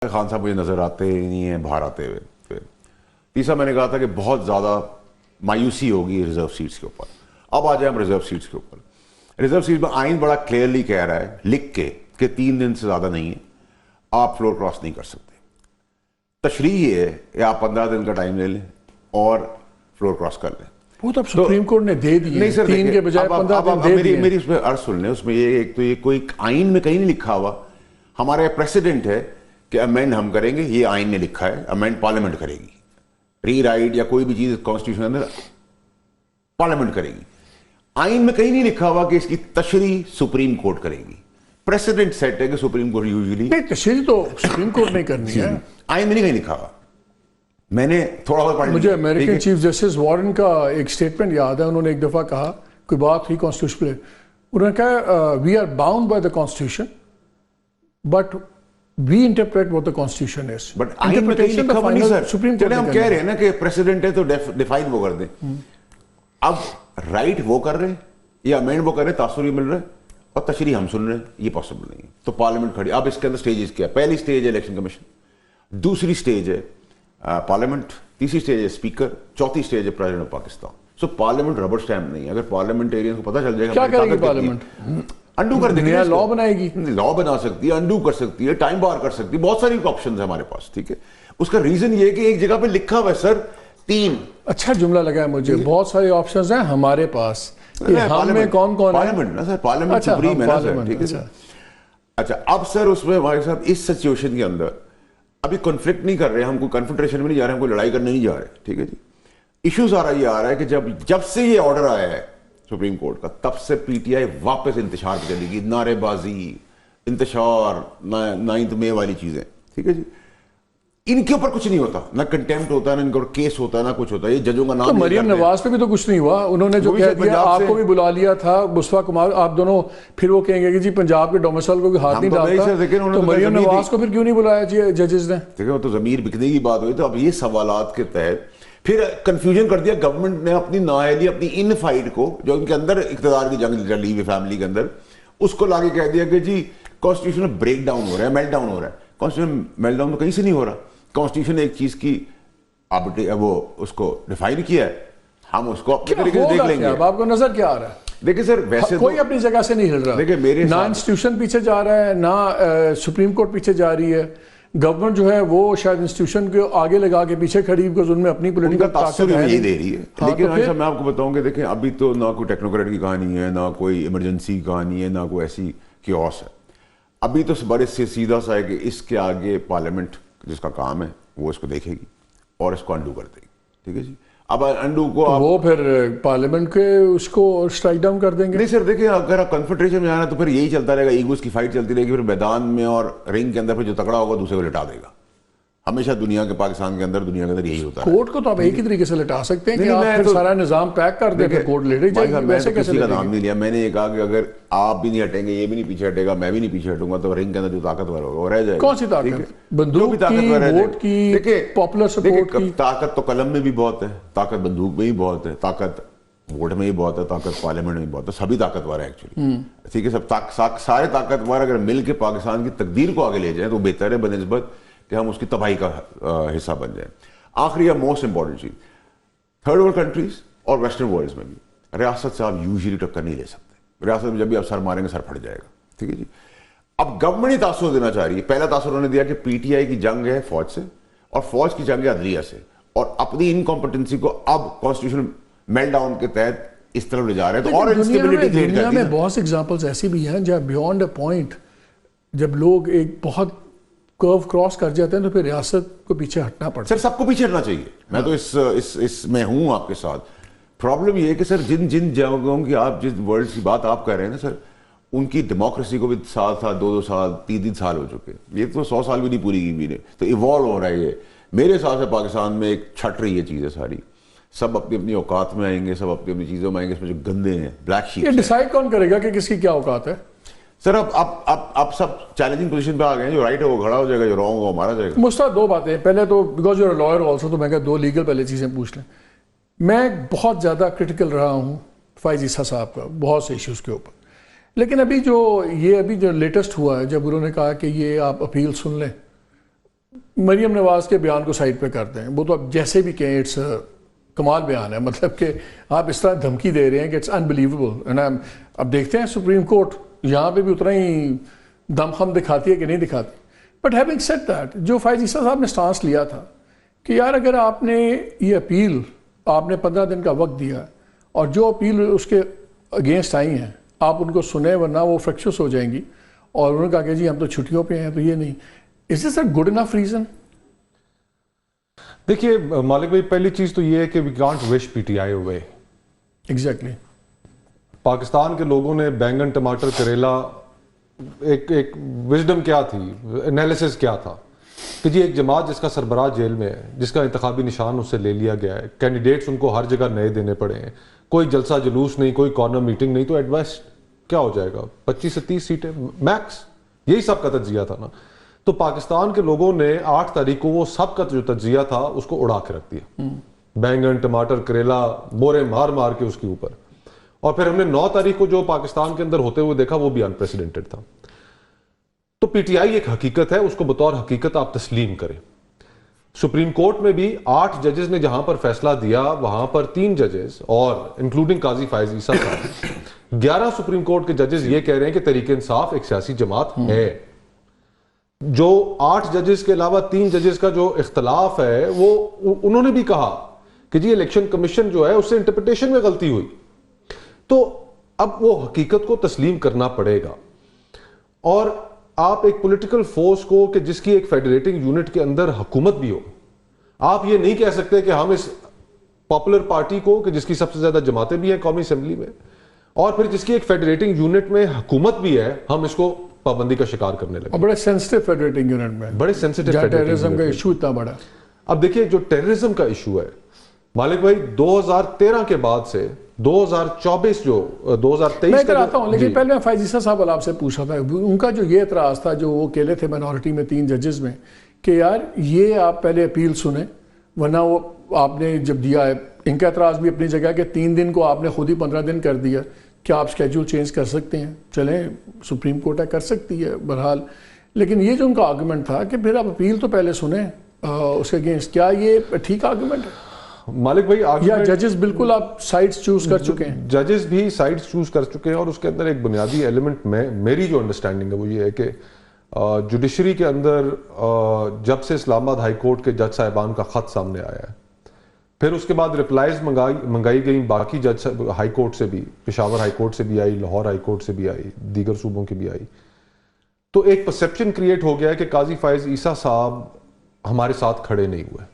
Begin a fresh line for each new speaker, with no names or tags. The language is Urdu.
خان صاحب مجھے نظر آتے ہی نہیں ہیں باہر آتے ہوئے. تیسرا میں نے کہا تھا کہ بہت زیادہ مایوسی ہوگی ریزرو سیٹس کے اوپر. اب آ جائیں ہم ریزرو سیٹس کے اوپر. ریزرو سیٹس میں آئین بڑا کلیئرلی کہہ رہا ہے لکھ کے کہ 3 دن سے زیادہ نہیں ہے آپ فلور کراس نہیں کر سکتے. تشریح یہ ہے کہ آپ 15 دن کا ٹائم لے لیں اور فلور کراس کر لیں.
وہ تو اب سپریم کورٹ نے دے دی.
نہیں سر
3 کے بجائے 15 دن دے دیے.
میری اس میں عرض سن لیں. اس میں یہ ایک تو یہ کوئی آئین میں کہیں نہیں لکھا ہوا. ہمارا پریسیڈنٹ ہے کہ امینڈ ہم کریں گے, یہ آئین نے لکھا ہے, امینڈ پارلیمنٹ کرے گی. ری رائٹ یا کوئی بھی چیز کانسٹیٹیوشن اندر پارلیمنٹ کرے گی. آئین میں کہیں نہیں لکھا ہوا کہ اس کی تشریح سپریم کورٹ کرے گی. پریسیڈنٹ سیٹ ہے کہ سپریم کورٹ یوزلی
تشریح تو سپریم کورٹ نہیں کرنی ہے.
آئین میں نہیں کہیں لکھا ہوا. میں نے تھوڑا اور پڑھ
مجھے امریکن چیف جسٹس وارن کا ایک سٹیٹمنٹ یاد ہے. انہوں نے ایک دفعہ کہا, کوئی بات ہوئی کانسٹیٹیوشن پہ, انہوں نے کہا we are bound by the constitution but we interpret what the constitution is.
But آئین میں کہیں لکھا ہوا نہیں سر.
سپریم
چلے
کورٹ
ہم کہہ رہے ہیں نا کہ پریسیڈنٹ ہے تو ڈیفائن وہ کر دیں. اب رائٹ وہ کر رہے ہیں یا امینڈ وہ کر رہے ہیں, تاثر یہ مل رہا ہے اور تشریح ہم سن رہے ہیں, یہ پاسبل نہیں ہے. تو پارلیمنٹ کھڑی. اب اس کے اندر سٹیجز کیا ہے؟ پہلی سٹیج ہے الیکشن کمیشن, دوسری سٹیج ہے پارلیمنٹ, تیسری سٹیج ہے اسپیکر, چوتھی سٹیج ہے president of Pakistan. So parliament rubber stamp نہیں ہے. اگر پارلیمنٹیرین کو پتہ چل جائے گا
کیا کرے گی پارلیمنٹ,
انڈو کر دے گی,
نیا لا بنائے گی,
لا بنا سکتی ہے, انڈو کر سکتی ہے, ٹائم بار کر سکتی ہے, بہت ساری آپشنز ہیں ہمارے پاس. ٹھیک ہے, اس کا ریزن یہ ہے کہ ایک جگہ پہ لکھا ہوا ہے سر 3.
اچھا جملہ لگا ہے مجھے, بہت سارے آپشنز ہیں ہمارے پاس. ہم میں کون کون ہے؟
پارلیمنٹ نا سر, پارلیمنٹ سپریم ہے نا سر. ٹھیک ہے. اچھا اب سر اس میں ہمارے صاحب اس سچویشن کے اندر ابھی کنفلکٹ نہیں کر رہے ہم, کوئی کنفنٹریشن میں نہیں جا رہے, ہم کوئی لڑائی کرنے نہیں جا رہے. ٹھیک ہے جی. ایشو سارا یہ آ رہا ہے کہ جب سے یہ آرڈر آیا ہے سپریم کورٹ کا, تب سے پی ٹی آئی واپس انتشار پہ چلے گی, نعرے بازی, انتشار, 9 مئی والی چیزیں. ٹھیک ہے جی. ان کے اوپر کچھ نہیں ہوتا, نہ کنٹیمپٹ ہوتا ہے, نہ ان کا کیس ہوتا ہے, نہ کچھ ہوتا ہے. یہ ججوں کا نام.
مریم نواز پہ بھی تو کچھ نہیں ہوا. انہوں نے جو کہہ دیا, آپ کو بھی بلا لیا تھا, بسوا کمار, آپ دونوں, پھر وہ کہیں گے کہ جی پنجاب کے ڈومیسائل کو ہاتھ نہیں ڈالتا, تو مریم نواز کو پھر کیوں نہیں بلایا جی ججز نے؟
دیکھیں وہ تو ضمیر بکنے کی بات ہوئی. تو اب یہ سوالات کے تحت پھر کنفیوژن کر دیا گورنمنٹ نے اپنی نااہلی, اپنی ان فائٹ کو, جو ان کے اندر اقتدار کی جنگ چلی ہوئی فیملی کے اندر, اس کو لا کے کہہ دیا کہ جی کانسٹیٹیوشن میں بریک ڈاؤن ہو رہا ہے, میلٹ ڈاؤن ہو رہا ہے. کانسٹیٹیوشن میلٹ ڈاؤن تو کہیں سے نہیں ہو رہا. کانسٹیٹیوشن ایک چیز کی وہ اس کو ڈیفائن کیا ہے, ہم اس کو اپنے طریقے سے دیکھ لیں گے.
اب آپ کو نظر کیا آ رہا ہے؟
دیکھیں سر ویسے
کوئی اپنی جگہ سے نہیں ہل رہا.
دیکھیں میرے
نہ انسٹیٹیوشن پیچھے جا رہا ہے, نہ سپریم کورٹ پیچھے جا رہی ہے. گورنمنٹ جو ہے وہ شاید انسٹیٹیوشن کو آگے لگا کے پیچھے کھڑی, بیکاز ان میں اپنی پولیٹیکل طاقت ہے
نہیں دے رہی ہے. لیکن میں آپ کو بتاؤں کہ دیکھیں ابھی تو نہ کوئی ٹیکنوکریٹ کی کہانی ہے, نہ کوئی ایمرجنسی کی کہانی ہے, نہ کوئی ایسی کیوس ہے. ابھی تو بڑے سے سیدھا سا ہے کہ اس کے آگے پارلیمنٹ جس کا کام ہے وہ اس کو دیکھے گی اور اس کو انڈو کر دے گی. ٹھیک ہے جی. اب انڈو کو
وہ پھر پارلیمنٹ کے اس کو اسٹرائک ڈاؤن کر دیں گے.
نہیں سر دیکھیں, اگر آپ کنفنٹریشن میں جانا تو پھر یہی چلتا رہے گا, ایگوز کی فائٹ چلتی رہے گی. پھر میدان میں اور رنگ کے اندر پھر جو تکڑا ہوگا دوسرے کو لٹا دے گا. ہمیشہ دنیا کے, پاکستان کے اندر, دنیا کے اندر یہی ہوتا ہے.
کورٹ کو تو آپ ایک ہی طریقے سے لٹا سکتے ہیں کہ آپ پھر سارا نظام پیک کر دیں, پھر کورٹ لے جائے گی. ویسے کیسے
کا نام نہیں لیا میں نے, یہ کہا کہ اگر آپ بھی نہیں ہٹیں گے, یہ بھی نہیں پیچھے ہٹے گا, میں بھی نہیں پیچھے ہٹوں گا, تو رنگ کے اندر جو طاقتور ہوگا وہ رہ جائے گا.
کون سی طاقت؟ بندوق کی, ووٹ کی, پاپولر سپورٹ کی.
طاقت تو قلم میں بھی بہت ہے, طاقت بندوق میں بھی بہت ہے, طاقت ووٹ میں بھی بہت ہے, طاقت پارلیمنٹ میں بھی بہت ہے. سبھی طاقتور ہیں ایکچولی. ٹھیک ہے, سب سارے طاقتور اگر مل کے پاکستان کی تقدیر کو آگے لے جائیں تو بہتر ہے بنسبت کہ ہم اس کی تباہی کا حصہ بن جائیں. آخری یا موسٹ امپورٹنٹ چیز, تھرڈ ورلڈ کنٹریز اور ویسٹرن ورلڈ میں بھی ریاست سے آپ یوزلی ٹکر نہیں لے سکتے. ریاست میں جب بھی آپ سر ماریں گے سر پھٹ جائے گا. ٹھیک ہے جی. اب گورنمنٹ ہی تاثر دینا چاہ رہی ہے. پہلا تاثر انہوں نے دیا کہ پی ٹی آئی کی جنگ ہے فوج سے, اور فوج کی جنگ ہے عدلیہ سے, اور اپنی انکمپٹنسی کو اب کانسٹیٹیوشن میلٹ ڈاؤن کے تحت اس طرف لے جا رہے ہیں. تو اور انسٹیبلٹی کریٹ کر دی.
دنیا میں بہت سے ایگزامپلس ایسی بھی ہیں جہاں بیونڈ اے پوائنٹ جب لوگ ایک بہت کرو کراس کر جاتے ہیں تو پھر ریاست کو پیچھے ہٹنا پڑتا ہے.
سر سب کو پیچھے ہٹنا چاہیے. میں تو اس میں ہوں آپ کے ساتھ. پرابلم یہ ہے کہ سر جن جگہوں کی آپ جس ورلڈ کی بات آپ کر رہے ہیں نا سر, ان کی ڈیموکریسی کو بھی 7 سال 2 سال 3 سال ہو چکے. یہ تو 100 سال بھی نہیں پوری کی بھی. تو ایوالو ہو رہا ہے یہ. میرے حساب سے پاکستان میں ایک چھٹ رہی ہے چیزیں ساری. سب اپنی اپنی اوقات میں آئیں گے, سب اپنی اپنی چیزوں میں آئیں گے. اس میں جو گندے ہیں بلیک شیپ.
یہ ڈیسائیڈ کون کرے گا کہ کس کی کیا اوقات ہے؟
سر اب سب چیلنجنگ پوزیشن پہ آ گئے ہیں. جو رائٹ ہے وہ کھڑا ہو جائے گا, جو رانگ ہو وہ مارا جائے گا.
مستعد 2 باتیں. پہلے تو because you are lawyer also, تو میں کہا 2 لیگل پہلے چیزیں پوچھ لیں. میں بہت زیادہ کرٹیکل رہا ہوں فائز عیسیٰ صاحب کا بہت سے ایشوز کے اوپر, لیکن ابھی جو لیٹسٹ ہوا ہے, جب انہوں نے کہا کہ یہ آپ اپیل سن لیں, مریم نواز کے بیان کو سائڈ پہ کرتے ہیں, وہ تو اب جیسے بھی کہیں اٹس کمال بیان ہے, مطلب کہ آپ اس طرح دھمکی دے رہے ہیں کہ اٹس انبلیویبل. اب دیکھتے ہیں سپریم کورٹ یہاں پہ بھی اتنا ہی دم خم دکھاتی ہے کہ نہیں دکھاتی. بٹ ہیونگ سیڈ دیٹ, جو فائز عیسیٰ صاحب نے سٹانس لیا تھا کہ یار اگر آپ نے یہ اپیل آپ نے 15 دن کا وقت دیا اور جو اپیل اس کے اگینسٹ آئی ہیں آپ ان کو سنیں ورنہ وہ فریکچرس ہو جائیں گی, اور انہوں نے کہا کہ جی ہم تو چھٹیوں پہ ہیں تو یہ نہیں, از دس اے گڈ انف ریزن؟
دیکھیے مالک بھائی, پہلی چیز تو یہ ہے کہ we can't wish P T I away.
Exactly.
Pakistan کے لوگوں نے بینگن ٹماٹر کریلا ایک وزڈم کیا تھی, انالیسس کیا تھا کہ جی ایک جماعت جس کا سربراہ جیل میں ہے, جس کا انتخابی نشان اس سے لے لیا گیا ہے, کینڈیڈیٹس ان کو ہر جگہ نئے دینے پڑے ہیں, کوئی جلسہ جلوس نہیں, کوئی کارنر میٹنگ نہیں, تو ایٹ بیسٹ کیا ہو جائے گا 25 سے 30 سیٹیں میکس. یہی سب کا تجزیہ تھا نا. تو پاکستان کے لوگوں نے 8 تاریخ کو وہ سب کا جو تجزیہ تھا اس کو اڑا کے رکھ دیا, بینگن ٹماٹر کریلا بورے مار مار کے اس کے اوپر. اور پھر ہم نے 9 تاریخ کو جو پاکستان کے اندر ہوتے ہوئے دیکھا وہ بھی انپریسیڈنٹڈ تھا. تو پی ٹی آئی ایک حقیقت ہے, اس کو بطور حقیقت آپ تسلیم کریں. سپریم کورٹ میں بھی 8 ججز نے جہاں پر فیصلہ دیا وہاں پر 3 ججز اور انکلوڈنگ قاضی فائز عیسیٰ صاحب 11 سپریم کورٹ کے ججز یہ کہہ رہے ہیں کہ تحریک انصاف ایک سیاسی جماعت ہے. جو 8 ججز کے علاوہ 3 ججز کا جو اختلاف ہے وہ انہوں نے بھی کہا کہ جی الیکشن کمیشن جو ہے اس سے انٹرپریٹیشن میں غلطی ہوئی. تو اب وہ حقیقت کو تسلیم کرنا پڑے گا. اور آپ ایک پولیٹیکل فورس کو کہ جس کی ایک فیڈریٹنگ یونٹ کے اندر حکومت بھی ہو, آپ یہ نہیں کہہ سکتے کہ ہم اس پاپولر پارٹی کو کہ جس کی سب سے زیادہ جماعتیں بھی ہیں قومی اسمبلی میں اور پھر جس کی ایک فیڈریٹنگ یونٹ میں حکومت بھی ہے, ہم اس کو پابندی کا شکار کرنے لگے.
اور بڑے سینسٹیو فیڈریٹنگ یونٹ میں,
بڑے سینسٹیو
ٹیررزم کا ایشو اتنا بڑا.
اب دیکھیے جو ٹیررزم کا ایشو ہے مالک بھائی 2013 کے بعد سے 2024 جو 2023
میں کراتا ہوں, لیکن پہلے میں فائز عیسیٰ صاحب آپ سے پوچھا تھا, ان کا جو یہ اعتراض تھا جو وہ اکیلے تھے مائنورٹی میں 3 ججز میں, کہ یار یہ آپ پہلے اپیل سنیں ورنہ وہ آپ نے جب دیا ہے, ان کا اعتراض بھی اپنی جگہ کہ 3 دن کو آپ نے خود ہی 15 دن کر دیا, کیا آپ اسکیجول چینج کر سکتے ہیں؟ چلیں سپریم کورٹ ہے کر سکتی ہے بہرحال. لیکن یہ جو ان کا آرگومنٹ تھا کہ پھر آپ اپیل تو پہلے سنیں اس کے اگینسٹ, کیا یہ ٹھیک آرگومنٹ ہے
مالک بھائی؟
یا ججز بالکل آپ سائڈز چوز کر چکے ہیں؟
ججز بھی سائڈز چوز کر چکے ہیں, اور اس کے اندر ایک بنیادی ایلیمنٹ میری جو انڈرسٹینڈنگ ہے وہ یہ ہے کہ جوڈیشری کے اندر جب سے اسلام آباد ہائی کورٹ کے جج صاحبان کا خط سامنے آیا ہے, پھر اس کے بعد ریپلائز منگائی گئی باقی جج ہائی کورٹ سے بھی, پشاور ہائی کورٹ سے بھی آئی, لاہور ہائی کورٹ سے بھی آئی, دیگر صوبوں کی بھی آئی, تو ایک پرسیپشن کریٹ ہو گیا ہے کہ قاضی فائز عیسیٰ صاحب ہمارے ساتھ کھڑے نہیں ہوئے.